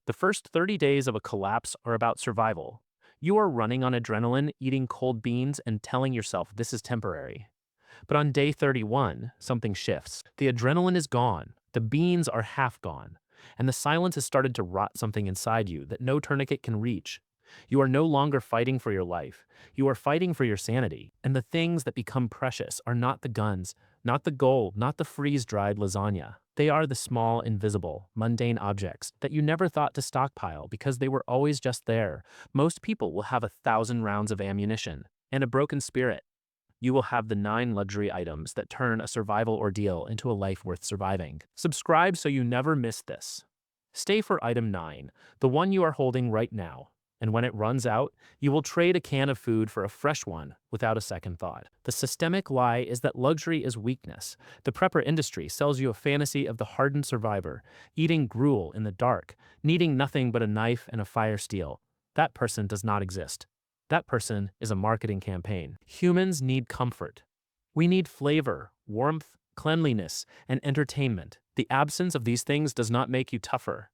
The first 30 days of a collapse are about survival. You are running on adrenaline, eating cold beans, and telling yourself this is temporary. But on day 31, something shifts. The adrenaline is gone, the beans are half gone, and the silence has started to rot something inside you that no tourniquet can reach. You are no longer fighting for your life. You are fighting for your sanity. And the things that become precious are not the guns, not the gold, not the freeze-dried lasagna. They are the small, invisible, mundane objects that you never thought to stockpile because they were always just there. Most people will have 1,000 rounds of ammunition and a broken spirit. You will have the 9 luxury items that turn a survival ordeal into a life worth surviving. Subscribe so you never miss this. Stay for item 9, the one you are holding right now. And when it runs out, you will trade a can of food for a fresh one without a second thought. The systemic lie is that luxury is weakness. The prepper industry sells you a fantasy of the hardened survivor, eating gruel in the dark, needing nothing but a knife and a fire steel. That person does not exist. That person is a marketing campaign. Humans need comfort. We need flavor, warmth, cleanliness, and entertainment. The absence of these things does not make you tougher.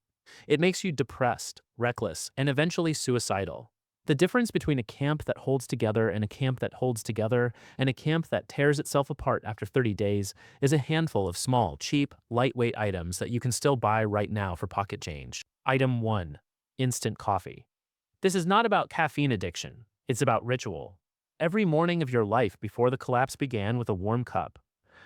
It makes you depressed, reckless, and eventually suicidal. The difference between a camp that holds together and a camp that holds together and a camp that tears itself apart after 30 days is a handful of small, cheap, lightweight items that you can still buy right now for pocket change. Item 1. Instant coffee. This is not about caffeine addiction. It's about ritual. Every morning of your life before the collapse began with a warm cup.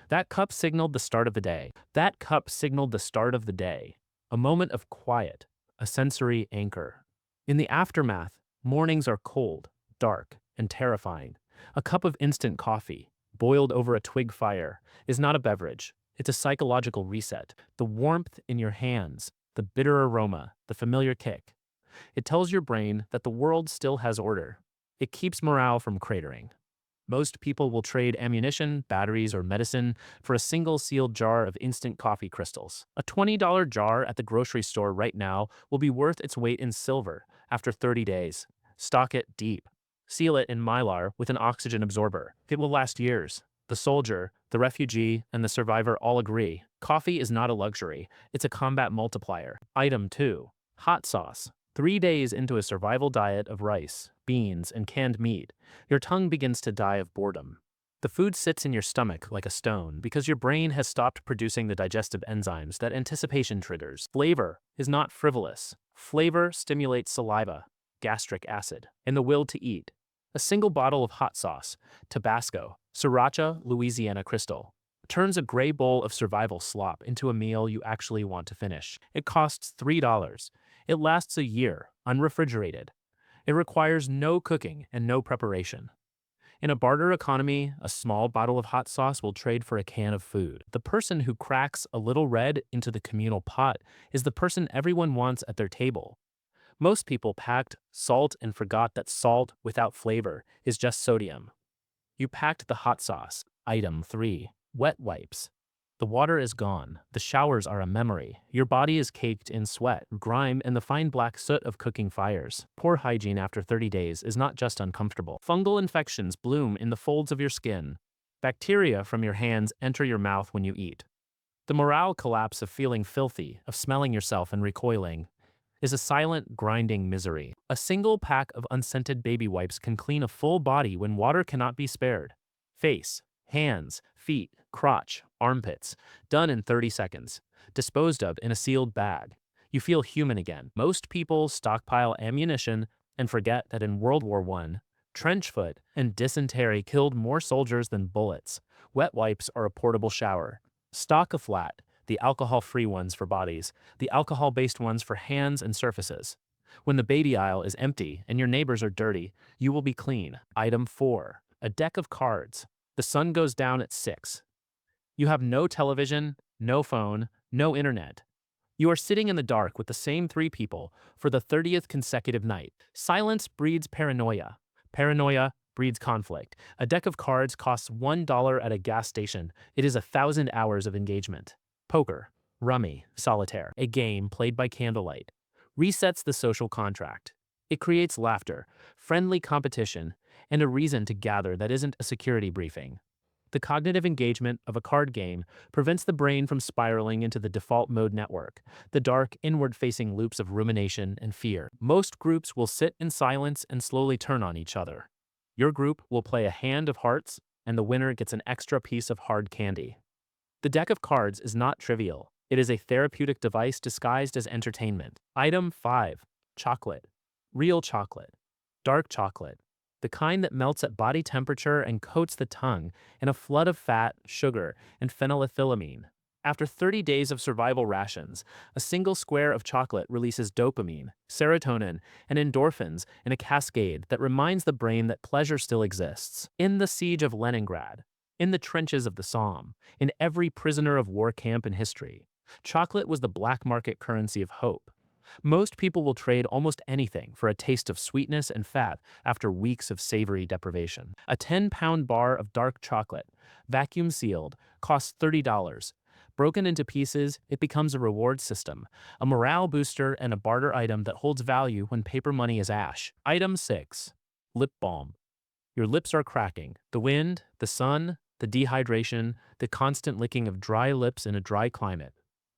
That cup signaled the start of the day. That cup signaled the start of the day. A moment of quiet, a sensory anchor. In the aftermath, mornings are cold, dark, and terrifying. A cup of instant coffee, boiled over a twig fire, is not a beverage. It's a psychological reset. The warmth in your hands, the bitter aroma, the familiar kick. It tells your brain that the world still has order. It keeps morale from cratering. Most people will trade ammunition, batteries, or medicine for a single sealed jar of instant coffee crystals. A $20 jar at the grocery store right now will be worth its weight in silver after 30 days. Stock it deep. Seal it in Mylar with an oxygen absorber. It will last years. The soldier, the refugee, and the survivor all agree. Coffee is not a luxury. It's a combat multiplier. Item 2. Hot sauce. 3 days into a survival diet of rice, beans, and canned meat, your tongue begins to die of boredom. The food sits in your stomach like a stone because your brain has stopped producing the digestive enzymes that anticipation triggers. Flavor is not frivolous. Flavor stimulates saliva, gastric acid, and the will to eat. A single bottle of hot sauce, Tabasco, Sriracha, Louisiana Crystal, turns a gray bowl of survival slop into a meal you actually want to finish. It costs $3. It lasts a year, unrefrigerated. It requires no cooking and no preparation. In a barter economy, a small bottle of hot sauce will trade for a can of food. The person who cracks a little red into the communal pot is the person everyone wants at their table. Most people packed salt and forgot that salt without flavor is just sodium. You packed the hot sauce. Item 3. Wet wipes. The water is gone. The showers are a memory. Your body is caked in sweat, grime, and the fine black soot of cooking fires. Poor hygiene after 30 days is not just uncomfortable. Fungal infections bloom in the folds of your skin. Bacteria from your hands enter your mouth when you eat. The morale collapse of feeling filthy, of smelling yourself and recoiling, is a silent, grinding misery. A single pack of unscented baby wipes can clean a full body when water cannot be spared. Face, hands, feet, crotch, armpits, done in 30 seconds, disposed of in a sealed bag. You feel human again. Most people stockpile ammunition and forget that in World War I, trench foot and dysentery killed more soldiers than bullets. Wet wipes are a portable shower. Stock a flat, the alcohol-free ones for bodies, the alcohol-based ones for hands and surfaces. When the baby aisle is empty and your neighbors are dirty, you will be clean. Item 4. A deck of cards. The sun goes down at 6. You have no television, no phone, no internet. You are sitting in the dark with the same 3 people for the 30th consecutive night. Silence breeds paranoia. Paranoia breeds conflict. A deck of cards costs $1 at a gas station. It is 1,000 hours of engagement. Poker, rummy, solitaire, a game played by candlelight, resets the social contract. It creates laughter, friendly competition, and a reason to gather that isn't a security briefing. The cognitive engagement of a card game prevents the brain from spiraling into the default mode network, the dark, inward-facing loops of rumination and fear. Most groups will sit in silence and slowly turn on each other. Your group will play a hand of hearts, and the winner gets an extra piece of hard candy. The deck of cards is not trivial. It is a therapeutic device disguised as entertainment. Item 5. Chocolate. Real chocolate. Dark chocolate. The kind that melts at body temperature and coats the tongue in a flood of fat, sugar, and phenylethylamine. After 30 days of survival rations, a single square of chocolate releases dopamine, serotonin, and endorphins in a cascade that reminds the brain that pleasure still exists. In the siege of Leningrad, in the trenches of the Somme, in every prisoner of war camp in history, chocolate was the black market currency of hope. Most people will trade almost anything for a taste of sweetness and fat after weeks of savory deprivation. A 10-pound bar of dark chocolate, vacuum sealed, costs $30. Broken into pieces, it becomes a reward system, a morale booster, and a barter item that holds value when paper money is ash. Item 6. Lip balm. Your lips are cracking. The wind, the sun, the dehydration, the constant licking of dry lips in a dry climate.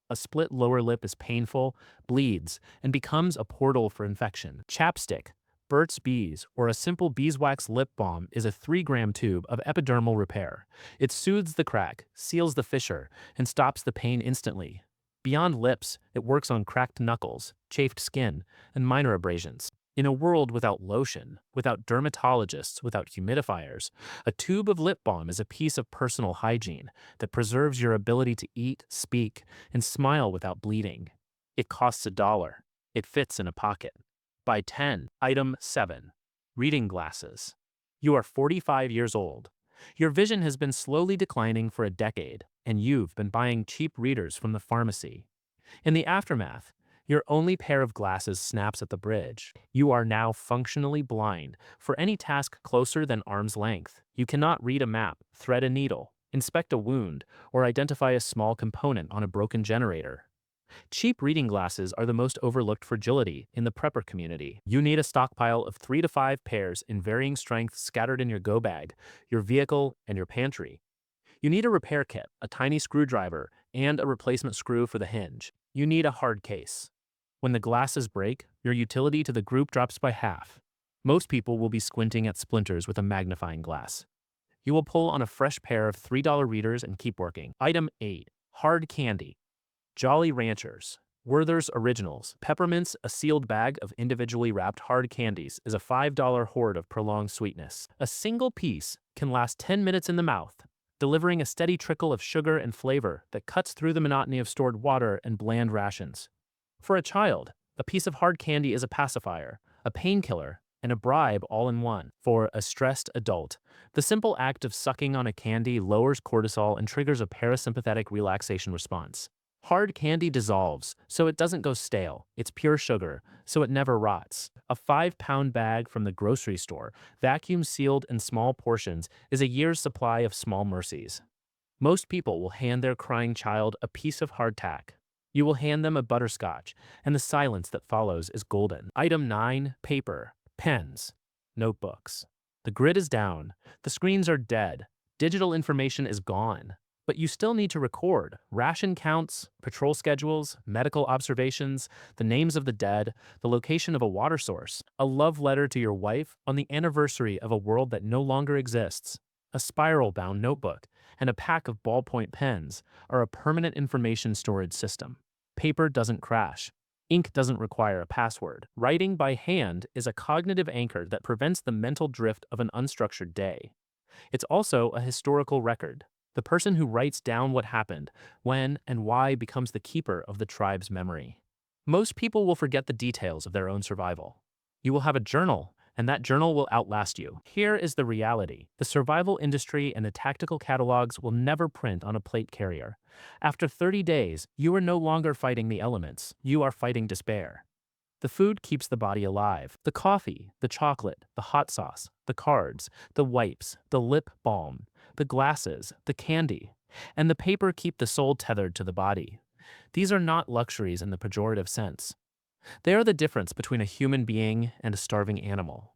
A split lower lip is painful, bleeds, and becomes a portal for infection. Chapstick, Burt's Bees, or a simple beeswax lip balm is a 3-gram tube of epidermal repair. It soothes the crack, seals the fissure, and stops the pain instantly. Beyond lips, it works on cracked knuckles, chafed skin, and minor abrasions. In a world without lotion, without dermatologists, without humidifiers, a tube of lip balm is a piece of personal hygiene that preserves your ability to eat, speak, and smile without bleeding. It costs $1. It fits in a pocket. Buy 10. Item 7. Reading glasses. You are 45 years old. Your vision has been slowly declining for a decade, and you've been buying cheap readers from the pharmacy. In the aftermath, your only pair of glasses snaps at the bridge. You are now functionally blind for any task closer than arm's length. You cannot read a map, thread a needle, inspect a wound, or identify a small component on a broken generator. Cheap reading glasses are the most overlooked fragility in the prepper community. You need a stockpile of 3 to 5 pairs in varying strengths scattered in your go bag, your vehicle, and your pantry. You need a repair kit, a tiny screwdriver, and a replacement screw for the hinge. You need a hard case. When the glasses break, your utility to the group drops by half. Most people will be squinting at splinters with a magnifying glass. You will pull on a fresh pair of $3 readers and keep working. Item 8. Hard candy. Jolly Ranchers. Werther's Originals. Peppermints, a sealed bag of individually wrapped hard candies, is a $5 hoard of prolonged sweetness. A single piece can last 10 minutes in the mouth, delivering a steady trickle of sugar and flavor that cuts through the monotony of stored water and bland rations. For a child, a piece of hard candy is a pacifier, a painkiller, and a bribe all in one. For a stressed adult, the simple act of sucking on a candy lowers cortisol and triggers a parasympathetic relaxation response. Hard candy dissolves, so it doesn't go stale. It's pure sugar, so it never rots. A 5-pound bag from the grocery store, vacuum sealed in small portions, is a year's supply of small mercies. Most people will hand their crying child a piece of hardtack. You will hand them a butterscotch, and the silence that follows is golden. Item 9. Paper, pens, notebooks. The grid is down. The screens are dead. Digital information is gone. But you still need to record ration counts, patrol schedules, medical observations, the names of the dead, the location of a water source, a love letter to your wife on the anniversary of a world that no longer exists. A spiral-bound notebook and a pack of ballpoint pens are a permanent information storage system. Paper doesn't crash. Ink doesn't require a password. Writing by hand is a cognitive anchor that prevents the mental drift of an unstructured day. It's also a historical record. The person who writes down what happened, when, and why becomes the keeper of the tribe's memory. Most people will forget the details of their own survival. You will have a journal, and that journal will outlast you. Here is the reality. The survival industry and the tactical catalogs will never print on a plate carrier. After 30 days, you are no longer fighting the elements. You are fighting despair. The food keeps the body alive. The coffee, the chocolate, the hot sauce, the cards, the wipes, the lip balm, the glasses, the candy, and the paper keep the soul tethered to the body. These are not luxuries in the pejorative sense. They are the difference between a human being and a starving animal.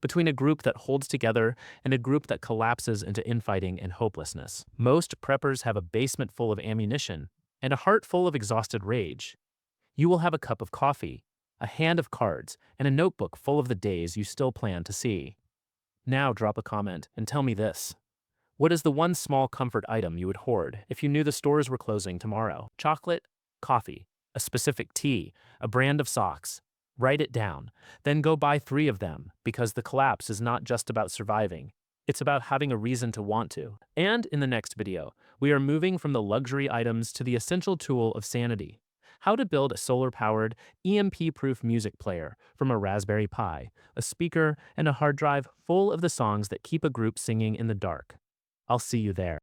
between a group that holds together and a group that collapses into infighting and hopelessness. Most preppers have a basement full of ammunition and a heart full of exhausted rage. You will have a cup of coffee, a hand of cards, and a notebook full of the days you still plan to see. Now drop a comment and tell me this. What is the one small comfort item you would hoard if you knew the stores were closing tomorrow? Chocolate, coffee, a specific tea, a brand of socks. Write it down, then go buy 3 of them, because the collapse is not just about surviving. It's about having a reason to want to. And in the next video, we are moving from the luxury items to the essential tool of sanity. How to build a solar-powered, EMP-proof music player from a Raspberry Pi, a speaker, and a hard drive full of the songs that keep a group singing in the dark. I'll see you there.